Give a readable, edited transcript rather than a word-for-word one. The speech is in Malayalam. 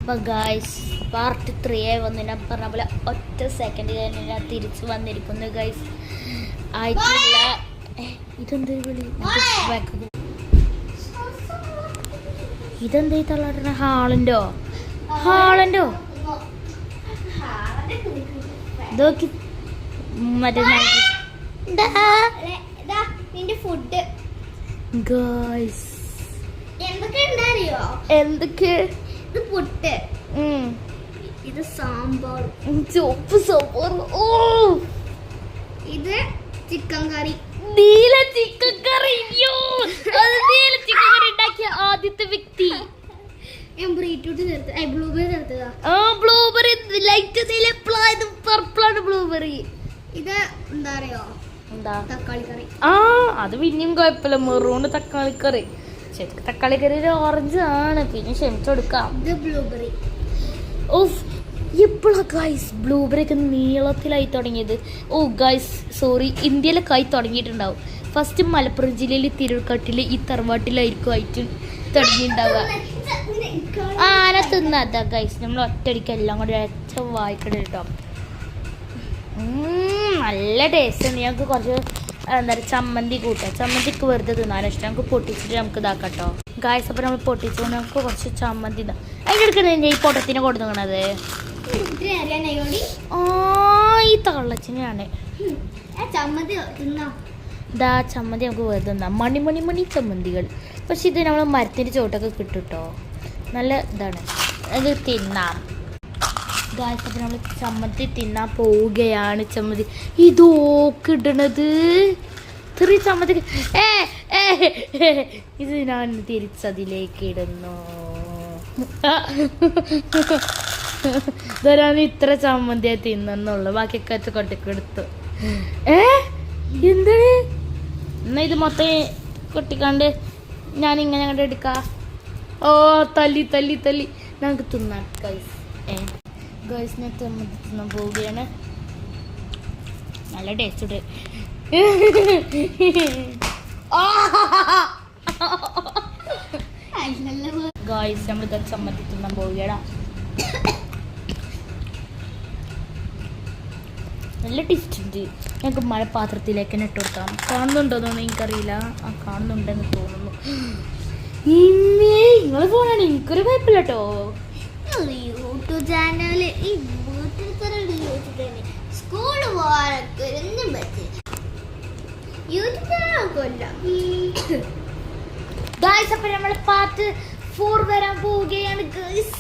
അപ്പോൾ ഗൈസ് പാർട്ട് 3 ആയി വന്നു. ഞാൻ പറഞ്ഞ പോലെ ഒറ്റ സെക്കൻഡ് കഴിഞ്ഞ് ഞാൻ തിരിച്ച് വന്നിരിക്കുന്നു ഗൈസ്. ആയിട്ടില്ല. ഇതെന്താ വിളി? ഇതെന്താ തള്ളാട്ട? ഹാളൻഡോ ഇതൊക്കെ മറ്റേ ഫുഡ് ഗൈസ് എന്തൊക്കെ ഇത് പുട്ട്, ഇത് സാമ്പാർ, ചുവപ്പ് സാമ്പാർ, ഓ ഇത് ചിക്കൻ കറി, നീല ചിക്കൻ കറി. നീല ചിക്കൻ കറി ഉണ്ടാക്കിയ ആദ്യത്തെ വ്യക്തി. ബ്ലൂബെറി ചേർത്തതാ. ബ്ലൂബെറി ലൈറ്റ് നീല, പർപ്പിളാണ് ബ്ലൂബെറി. ഇത് എന്താ അറിയോ? തക്കാളി കറി. അത് പിന്നെയും കുഴപ്പമില്ല. മെറൂണ് തക്കാളി കറി. ശരിക്കും തക്കാളി കറി ഒരു ഓറഞ്ച് ആണ്, പിന്നെ ക്ഷമിച്ചെടുക്കാം. ഇത് ബ്ലൂബെറി. ഓഫ്, എപ്പോഴാ ഗൈസ് ബ്ലൂബെറി ഒക്കെ നീളത്തിലായി തുടങ്ങിയത്? ഓ ഗൈസ് സോറി, ഇന്ത്യയിലൊക്കെ ആയി തുടങ്ങിയിട്ടുണ്ടാവും. ഫസ്റ്റ് മലപ്പുറം ജില്ലയിൽ തിരുവക്കാട്ടിൽ ഈ തറവാട്ടിലായിരിക്കും ആയിട്ട് തുടങ്ങിയിട്ടുണ്ടാവുക. ആന തിന്നാതാ ഗൈസ്. നമ്മൾ ഒറ്റയടിക്ക് എല്ലാം കൂടി അരച്ച വായിക്കണ കേട്ടോ. നല്ല ടേസ്റ്റ് ഉണ്ട്. ഞങ്ങൾക്ക് കുറച്ച് എന്താ പറയുക ചമ്മന്തി കൂട്ടാം. ചമ്മന്തിക്ക് വെറുതെ തിന്നാനും ഇഷ്ടം. നമുക്ക് പൊട്ടിച്ചിട്ട് നമുക്ക് ഇതാക്കട്ടോ ഗായ്സ്. അപ്പോൾ നമ്മൾ പൊട്ടിച്ചുകൊണ്ട് നമുക്ക് കുറച്ച് ചമ്മന്തി ഇതാ. അതിൻ്റെ എടുക്കണത് ഈ പൊട്ടത്തിനെ കൊടുക്കണത് ഈ തള്ളച്ചിനെയാണ്. ഇതാ ചമ്മന്തി നമുക്ക് വെറുതെ തിന്നാം. മണി ചമ്മന്തികൾ. പക്ഷെ ഇത് നമ്മൾ മരത്തിൻ്റെ ചോട്ടൊക്കെ കിട്ടും കേട്ടോ. നല്ല ഇതാണ്. അത് തിന്നാം ഗായ്സ്. അപ്പോൾ നമ്മൾ ചമ്മന്തി തിന്നാൻ പോവുകയാണ്. ചമ്മന്തി ഇതൊക്കെ ഇടണത് ചെറിയ ചമ്മന്തി. ഇത് ഞാൻ തിരിച്ചതിലേക്ക് ഇടുന്നു. ഇതൊരാണ് ഇത്ര ചമ്മന്തിയായി തിന്നുള്ളൂ. ബാക്കിയൊക്കെ കൊട്ടിക്കെടുത്തു. എന്താണ് എന്നാ ഇത് മൊത്തം കൊട്ടിക്കാണ്ട് ഞാനിങ്ങനെ അങ്ങോട്ട് എടുക്കാം. ഓ തല്ലി നമുക്ക് തിന്നാം ഗൈസ്. ഗൈസിനെ ചമ്മന്തി തിന്നാൻ പോവുകയാണ്. നല്ല ടേസ്റ്റ് ഉണ്ട് ഗൈസ്. നമ്മൾ ചമ്മന്തി തിന്നാൻ പോവുകയാണ്. നല്ല ടേസ്റ്റ് ഉണ്ട്. ഞങ്ങൾക്ക് മഴപാത്രത്തിലേക്ക് തന്നെ ഇട്ട് കൊടുക്കാം. കാണുന്നുണ്ടോന്നൊന്നും എനിക്കറിയില്ല. കാണുന്നുണ്ടെന്ന് തോന്നുന്നു. നിങ്ങൾ ഫോണാണ്, എനിക്കൊരു കുഴപ്പമില്ല കേട്ടോ. യൂട്യൂബ് ചാനല് ഈ വീട്ടിൽ സ്കൂൾ പോകാനൊക്കെ ഒന്നും പറ്റില്ല. യൂട്യൂബ് ചാനലൊക്കെ ഗൈസ്. അപ്പോൾ നമ്മൾ പാർട്ട് 4 വരാൻ പോവുകയാണ് ഗൈസ്.